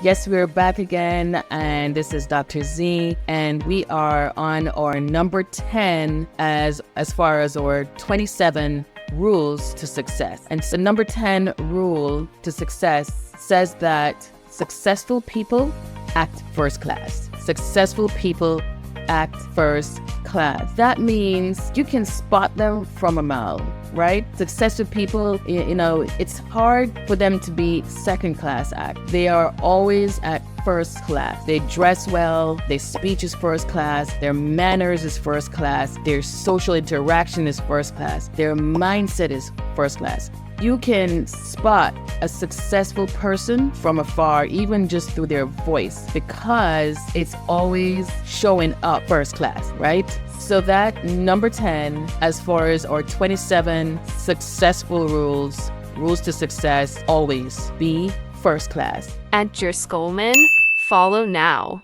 Yes, we're back again, and this is Dr. Z, and we are on our number 10 as far as our 27 rules to success. And so number 10 rule to success says that successful people act first class. Successful people act first class. That means you can spot them from a mile, right? Successful people, it's hard for them to be second class act. They are always at first class. They dress well, their speech is first class, their manners is first class, their social interaction is first class, their mindset is first class. You can spot a successful person from afar, even just through their voice, because it's always showing up first class, right? So that number 10, as far as our 27 successful rules to success, always be first class. Enter Skolman. Follow now.